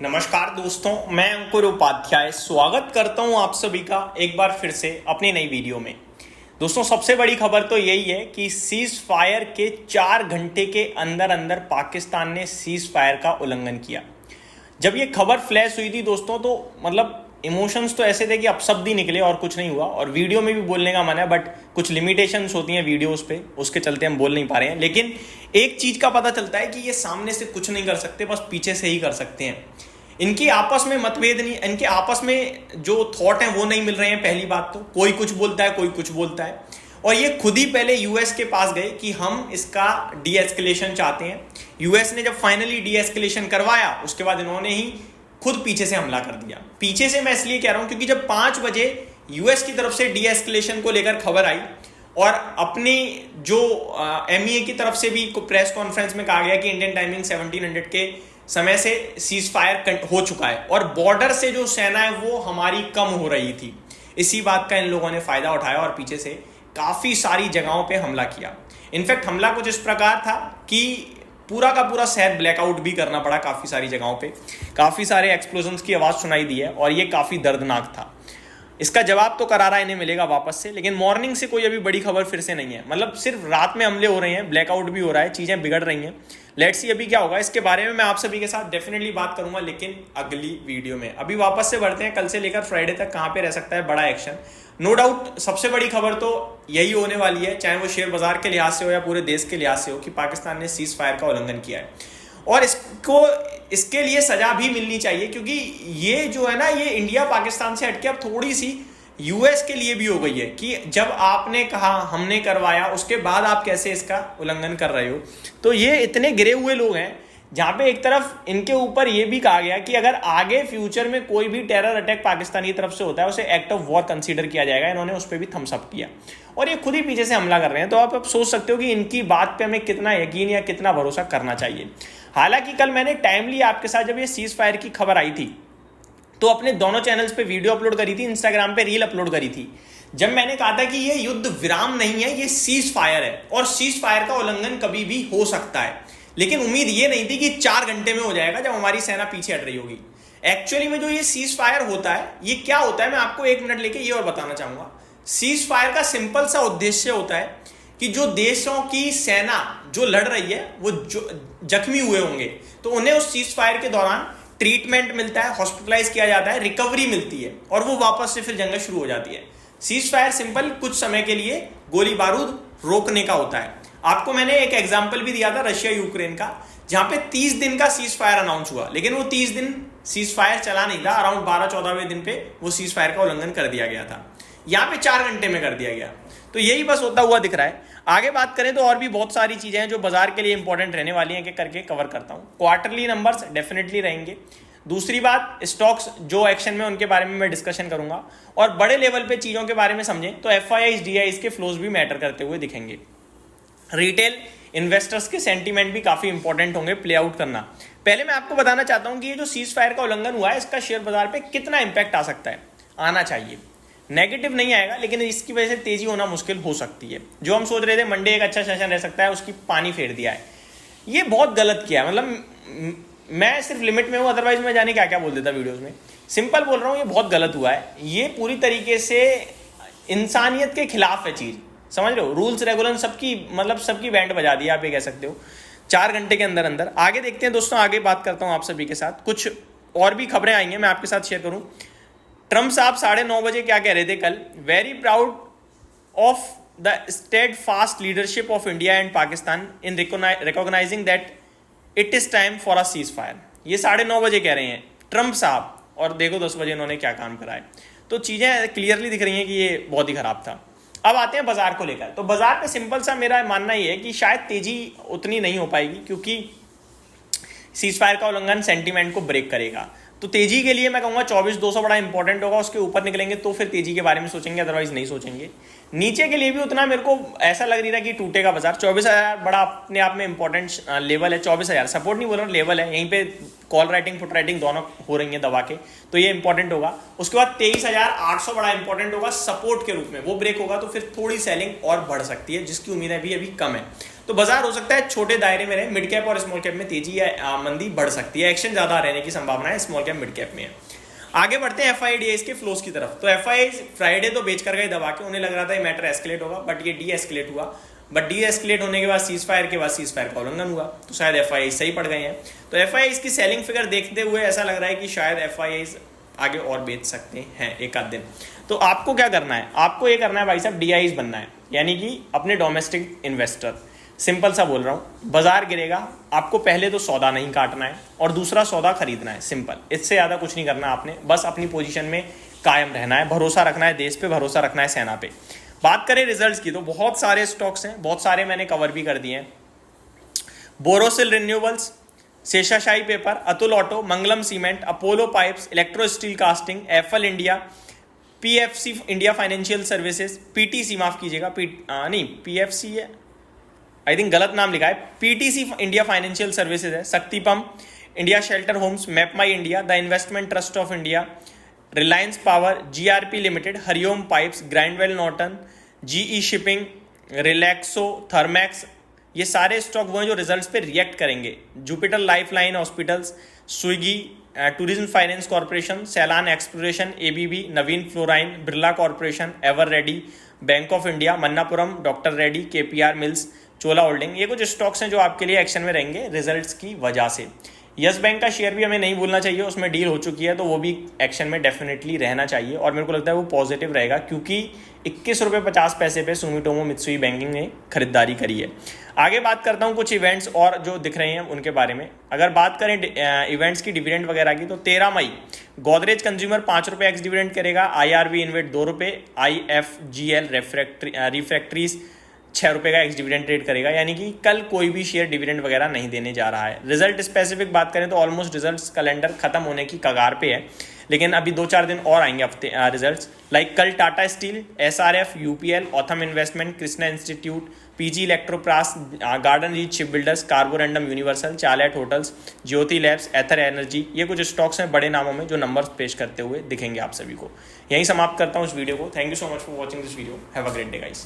नमस्कार दोस्तों, मैं अंकुर उपाध्याय स्वागत करता हूं आप सभी का एक बार फिर से अपनी नई वीडियो में। दोस्तों, सबसे बड़ी खबर तो यही है कि सीज फायर के 4 घंटे के अंदर अंदर पाकिस्तान ने सीज फायर का उल्लंघन किया। जब ये खबर फ्लैश हुई थी दोस्तों, तो मतलब इमोशंस तो ऐसे थे कि अपशब्द ही निकले और कुछ नहीं हुआ। और वीडियो में भी बोलने का मन है, बट कुछ लिमिटेशंस होती हैं वीडियोस पे, उसके चलते हम बोल नहीं पा रहे हैं। लेकिन एक चीज का पता चलता है कि ये सामने से कुछ नहीं कर सकते, बस पीछे से ही कर सकते हैं। इनकी आपस में मतभेद नहीं, इनके आपस में जो थॉट हैं वो नहीं मिल रहे हैं। पहली बात तो कोई कुछ बोलता है, कोई कुछ बोलता है, और ये खुद ही पहले यूएस के पास गए कि हम इसका डी एस्केलेशन चाहते हैं। यूएस ने जब फाइनली डी एस्केलेशन करवाया, उसके बाद इन्होंने ही खुद पीछे से हमला कर दिया। पीछे से मैं इसलिए कह रहा हूं क्योंकि जब 5 बजे यूएस की तरफ से डी एस्केलेशन को लेकर खबर आई और अपनी जो एमईए की तरफ से भी प्रेस कॉन्फ्रेंस में कहा गया कि इंडियन टाइमिंग 1700 के समय से सीज फायर हो चुका है और बॉर्डर से जो सेना है वो हमारी कम हो रही थी, इसी बात का इन लोगों ने फायदा उठाया और पीछे से काफी सारी जगहों पे हमला किया। इनफैक्ट हमला कुछ इस प्रकार था कि पूरा का पूरा शहर ब्लैकआउट भी करना पड़ा। काफी सारी जगहों पे काफी सारे एक्सप्लोजन्स की आवाज सुनाई दी है और ये काफी दर्दनाक था। इसका जवाब तो करारा इन्हें मिलेगा वापस से, लेकिन मॉर्निंग से कोई अभी बड़ी खबर फिर से नहीं है। मतलब सिर्फ रात में हमले हो रहे हैं, ब्लैकआउट भी हो रहा है, चीजें बिगड़ रही हैं। लेट्स सी अभी क्या होगा, इसके बारे में मैं आप सभी के साथ डेफिनेटली बात करूंगा, लेकिन अगली वीडियो में। अभी वापस से बढ़ते हैं, कल से लेकर फ्राइडे तक कहां पे रह सकता है बड़ा एक्शन। नो डाउट सबसे बड़ी खबर तो यही होने वाली है, चाहे वो शेयर बाजार के लिहाज से हो या पूरे देश के लिहाज से हो, कि पाकिस्तान ने सीज फायर का उल्लंघन किया है और इसके लिए सजा भी मिलनी चाहिए। क्योंकि ये जो है ना, ये इंडिया पाकिस्तान से हटके अब थोड़ी सी यूएस के लिए भी हो गई है कि जब आपने कहा हमने करवाया, उसके बाद आप कैसे इसका उल्लंघन कर रहे हो। तो ये इतने गिरे हुए लोग हैं जहां पे एक तरफ इनके ऊपर ये भी कहा गया कि अगर आगे फ्यूचर में कोई भी टेरर अटैक पाकिस्तान की तरफ से होता है, उसे एक्ट ऑफ वॉर कंसीडर किया जाएगा। इन्होंने उस पर भी थम्स अप किया और ये खुद ही पीछे से हमला कर रहे हैं। तो आप सोच सकते हो कि इनकी बात पे हमें कितना यकीन या कितना भरोसा करना चाहिए। हालांकि कल मैंने टाइमली आपके साथ जब ये सीज फायर की खबर आई थी तो अपने दोनों चैनल्स पे वीडियो अपलोड करी थी, इंस्टाग्राम पे रील अपलोड करी थी, जब मैंने कहा था कि ये युद्ध विराम नहीं है, ये सीज फायर है और सीज फायर का उल्लंघन कभी भी हो सकता है। लेकिन उम्मीद ये नहीं थी कि 4 घंटे में हो जाएगा जब हमारी सेना पीछे हट रही होगी। एक्चुअली में जो ये सीज फायर होता है, ये क्या होता है, मैं आपको 1 मिनट लेके ये और बताना चाहूंगा। सीज फायर का सिंपल सा उद्देश्य होता है कि जो देशों की सेना जो लड़ रही है वो जो जख्मी हुए होंगे, तो उन्हें उस सीज फायर के दौरान ट्रीटमेंट मिलता है, हॉस्पिटलाइज किया जाता है, रिकवरी मिलती है और वो वापस से फिर जंग शुरू हो जाती है। सीज फायर सिंपल कुछ समय के लिए गोली बारूद रोकने का होता है। आपको मैंने एक एग्जांपल भी दिया था रशिया यूक्रेन का, जहां पे 30 दिन का सीज फायर अनाउंस हुआ, लेकिन वो 30 दिन सीज फायर चला नहीं था। अराउंड 12-14वें दिन पे वो सीज फायर का उल्लंघन कर दिया गया था। यहां पे 4 घंटे में कर दिया गया। तो यही बस होता हुआ दिख रहा है। आगे बात करें तो और भी बहुत सारी चीजें हैं जो बाजार के लिए इंपॉर्टेंट रहने वाली हैं, कि करके कवर करता हूं। क्वार्टरली नंबर्स डेफिनेटली रहेंगे। दूसरी बात, स्टॉक्स जो एक्शन में उनके बारे में मैं डिस्कशन करूंगा, और बड़े लेवल पे चीजों के बारे में समझें तो एफआईआई डीआईज के फ्लोज भी मैटर करते हुए दिखेंगे। रिटेल इन्वेस्टर्स के सेंटीमेंट भी काफी इंपॉर्टेंट होंगे प्ले आउट करना। पहले मैं आपको बताना चाहता हूं कि ये जो सीज फायर का उल्लंघन हुआ है, इसका शेयर बाजार पे कितना इंपैक्ट आ सकता है। आना चाहिए, नेगेटिव नहीं आएगा, लेकिन इसकी वजह से तेजी होना मुश्किल हो सकती है। जो हम सोच रहे थे मंडे एक अच्छा सेशन रह सकता है, उसकी पानी फेर दिया है। ये बहुत गलत किया है। मतलब मैं सिर्फ लिमिट में हूं, अदरवाइज मैं जाने क्या क्या बोल देता वीडियोस में। सिंपल बोल रहा हूं, ये बहुत गलत हुआ है। ये पूरी तरीके से इंसानियत के खिलाफ है चीज, समझ रहे हो। रूल्स रेगुलेशन सबकी बैंड बजा दी, आप ये कह सकते हो 4 घंटे के अंदर अंदर। आगे देखते हैं दोस्तों, आगे बात करता हूं आप सभी के साथ। कुछ और भी खबरें आई हैं, मैं आपके साथ शेयर करूं। ट्रम्प साहब 9:30 बजे क्या कह रहे थे कल, very proud of the steadfast leadership of India and Pakistan in recognizing that it is time for a ceasefire. ये 9:30 बजे कह रहे हैं ट्रम्प साहब, और देखो 10 बजे इन्होंने क्या काम करा है। तो चीजें क्लियरली दिख रही हैं कि ये बहुत ही खराब था। अब आते हैं बाजार को लेकर। तो बाजार पे सिंपल सा मेरा मानना ये है कि शायद तेजी उतनी नहीं हो पाएगी, क्योंकि सीज फायर का उल्लंघन सेंटीमेंट को ब्रेक करेगा। तो तेजी के लिए मैं कहूंगा 24,200 बड़ा इंपॉर्टेंट होगा। उसके ऊपर निकलेंगे तो फिर तेजी के बारे में सोचेंगे, अदरवाइज नहीं सोचेंगे। नीचे के लिए भी उतना मेरे को ऐसा लग रही था कि टूटेगा बाजार। 24,000 बड़ा अपने आप में इंपॉर्टेंट लेवल है। 24,000 सपोर्ट नहीं बोल रहा, लेवल है। यहीं पे कॉल राइटिंग फुट राइटिंग दोनों हो रही है दबा के, तो ये इंपॉर्टेंट होगा। उसके बाद 23,800 बड़ा इंपॉर्टेंट होगा सपोर्ट के रूप में। वो ब्रेक होगा तो फिर थोड़ी सेलिंग और बढ़ सकती है, जिसकी उम्मीदें भी अभी कम है। तो बाजार हो सकता है छोटे दायरे में रहे, मिड कैप और स्मॉल कैप में तेजी या मंदी बढ़ सकती है, एक्शन ज्यादा रहने की संभावना है स्मॉल कैप मिड कैप में है। आगे बढ़ते हैं FIDs के फ्लोज की तरफ। तो FIDs फ्राइडे तो बेच कर गए दबा के, उन्हें लग रहा था ये मैटर एस्केलेट होगा, बट ये डी एस्केलेट हुआ। बट डी एस्केलेट होने के बाद सीज फायर का उल्लंघन हुआ, तो शायद FIDs सही पड़ गए हैं। तो FIDs की सेलिंग फिगर देखते हुए ऐसा लग रहा है कि शायद FIDs आगे और बेच सकते हैं एक आध दिन। तो आपको क्या करना है, आपको ये करना है भाई साहब, DIs बनना है, यानी कि अपने डोमेस्टिक इन्वेस्टर। सिंपल सा बोल रहा हूँ, बाजार गिरेगा, आपको पहले तो सौदा नहीं काटना है और दूसरा सौदा खरीदना है, सिंपल। इससे ज़्यादा कुछ नहीं करना आपने, बस अपनी पोजीशन में कायम रहना है, भरोसा रखना है देश पे, भरोसा रखना है सेना पे। बात करें रिजल्ट्स की, तो बहुत सारे स्टॉक्स हैं, बहुत सारे मैंने कवर भी कर दिए हैं। Borosil renewables, Seshasayee paper, Atul auto, Mangalam cement, Apollo pipes, electro steel casting, FL India, PFC India financial services, PTC माफ कीजिएगा, PFC है, आई थिंक गलत नाम लिखा है, PTC इंडिया फाइनेंशियल सर्विसेज है, Shakti pump, India shelter homes, map my India, the investment trust of India, Reliance power, GRP limited, Hariom pipes, Grindwell Norton, GE shipping, Relaxo, Thermax, ये सारे स्टॉक वो हैं जो रिजल्ट्स पे रिएक्ट करेंगे। Jupiter lifeline hospitals, Swiggy, tourism finance corporation, Selan exploration, ABB, Navin fluorine, Birla corporation, ever ready, bank of India, Manappuram, doctor Reddy, KPR mills, Chola holding, ये कुछ stocks हैं जो आपके लिए एक्शन में रहेंगे रिजल्ट्स की वजह से। यस बैंक का शेयर भी हमें नहीं भूलना चाहिए, उसमें डील हो चुकी है, तो वो भी एक्शन में डेफिनेटली रहना चाहिए और मेरे को लगता है वो पॉजिटिव रहेगा, क्योंकि 21 रुपये 50 पैसे पे सुमिटोमो मित्सुई बैंकिंग ने खरीदारी करी है। आगे बात करता हूँ कुछ इवेंट्स और जो दिख रहे हैं उनके बारे में। अगर बात करें इवेंट्स की, डिविडेंड वगैरह की, तो 13 मई गोदरेज कंज्यूमर 5 रुपये एक्स डिविडेंड करेगा, IRB इन्वेट 2 रुपये, IFGL रिफ्रैक्ट्रीज 6 रुपये का एक्स डिविडेंड ट्रेड करेगा, यानी कि कल कोई भी शेयर डिविडेंड वगैरह नहीं देने जा रहा है। रिजल्ट स्पेसिफिक बात करें तो ऑलमोस्ट रिजल्ट्स कैलेंडर खत्म होने की कगार पे है, लेकिन अभी 2-4 दिन और आएंगे हफ्ते रिजल्ट्स। लाइक कल Tata steel, SRF, UPL, Authum investment, Krishna institute, PG electroplast, garden reach ship builders, carborundum universal, chalet hotels, Jyoti labs, Ather energy, ये कुछ स्टॉक्स हैं बड़े नामों में जो नंबर्स पेश करते हुए दिखेंगे आप सभी को। यहीं समाप्त करता हूँ इस वीडियो को। Thank you so much for watching this video. Have a great day guys.